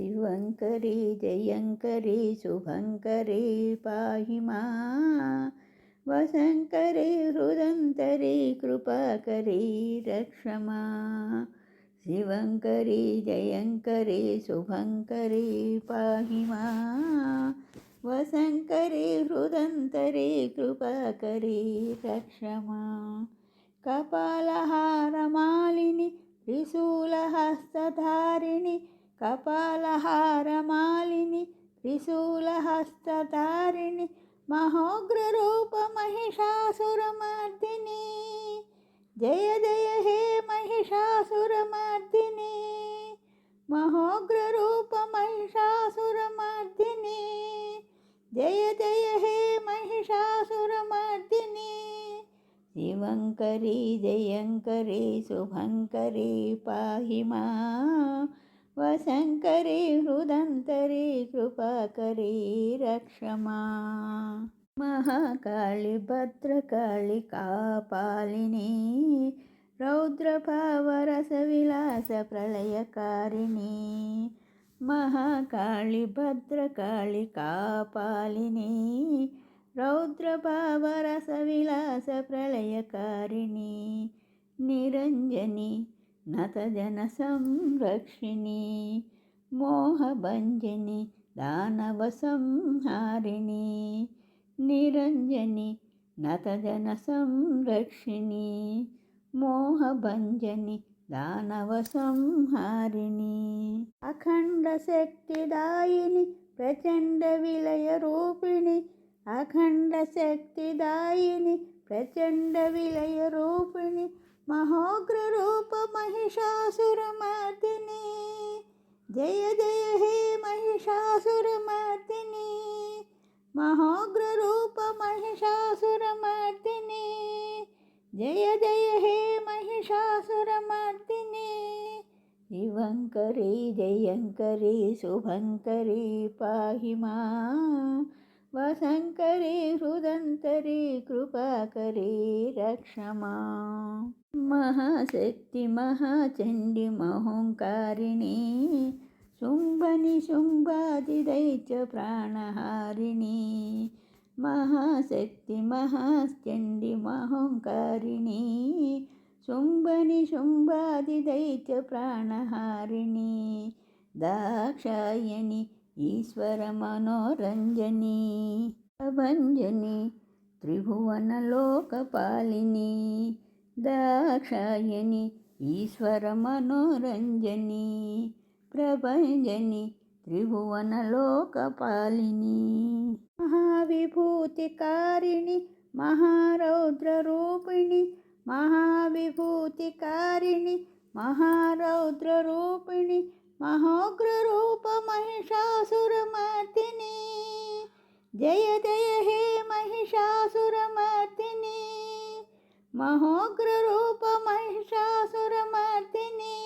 शिवङ्करी जयङ्करी शुभङ्करी पाहि मां वशङ्करी हृदन्तरी कृपाकरी रक्ष मां शिवङ्करी जयङ्करी शुभङ्करी पाहि मां वशङ्करी हृदन्तरी कृपाकरी रक्ष मां कपालहारमालिनि त्रिशूलहस्तधारिणि कपालहारमालिनि त्रिशूलहस्तधारिणि महोग्ररूपमहिषासुरमर्दिनी जय जय हे महिषासुरमर्दिनी महोग्ररूपमहिषासुरमर्दिनी जय जय हे महिषासुरमर्दिनी शिवङ्करी जयङ्करी शुभङ्करी पाहि मां वशङ्करी हृदन्तरी कृपाकरी रक्ष मां महाकाली भद्रकाली कापालिनी रौद्रभावरसविलासप्रलयकारिणी महाकाली भद्रकाली कापालिनी रौद्रभावरसविलासप्रलयकारिणी निरञ्जनी नतजनसंरक्षिणी मोहभञ्जनी दानवसंहारिणी निरञ्जनी नतजनसंरक्षिणी मोहभञ्जनी दानवसंहारिणी अखण्डशक्तिदायिनी प्रचण्डविलयरूपिणी अखण्डशक्तिदायिनी प्रचण्डविलयरूपिणी महोग्ररूपमहिषासुरमर्दिनी जय जय हे महिषासुरमर्दिनी महोग्ररूपमहिषासुरमर्दिनी जय जय हे महिषासुरमर्दिनी शिवङ्करी जयङ्करी शुभङ्करी पाहि मां वशङ्करी हृदन्तरी कृपाकरी रक्ष मां महाशक्ति महाचण्डी महोङ्कारिणी शुम्भनिशुम्भादिदैत्य प्राणहारिणी महाशक्ति महाचण्डी महोङ्कारिणी शुम्भनिशुम्भादिदैत्य प्राणहारिणी दाक्षायणी ईश्वरमनोरञ्जनी प्रभञ्जनी त्रिभुवनलोकपालिनी दाक्षायणी ईश्वरमनोरञ्जनी प्रभञ्जनी त्रिभुवनलोकपालिनी महाविभूतिकारिणि महारौद्ररूपिणि महाविभूतिकारिणि महारौद्ररूपिणि महोग्ररूपमहिषासुरमर्दिनी जय जय हे महिषासुरमर्दिनी महोग्ररूपमहिषासुरमर्दिनी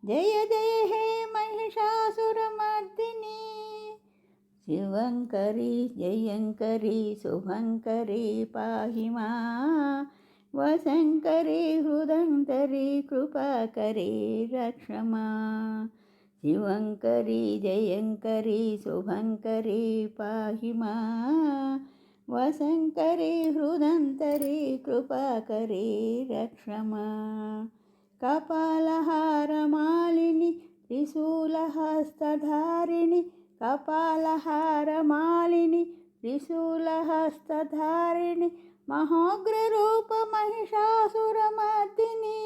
जय जय हे महिषासुरमर्दिनी शिवङ्करी जयङ्करी शुभङ्करी पाहि मां वशङ्करी हृदन्तरी कृपाकरी रक्ष मां शिवङ्करी जयङ्करी शुभङ्करी पाहि मां वशङ्करी हृदन्तरी कृपाकरी रक्ष मां कपालहारमालिनि त्रिशूलहस्तधारिणि कपालहारमालिनि त्रिशूलहस्तधारिणि महोग्ररूपमहिषासुरमर्दिनी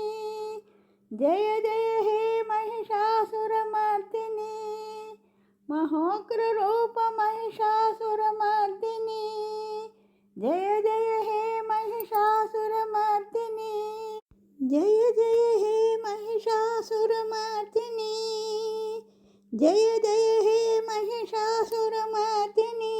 जय जय हे महिषासुरमर्दिनी महोग्ररूपमहिषासुरमर्दिनी जय जय हे महिषासुरमर्दिनी जय जय हे महिषासुरमर्दिनी जय जय हे महिषासुरमर्दिनी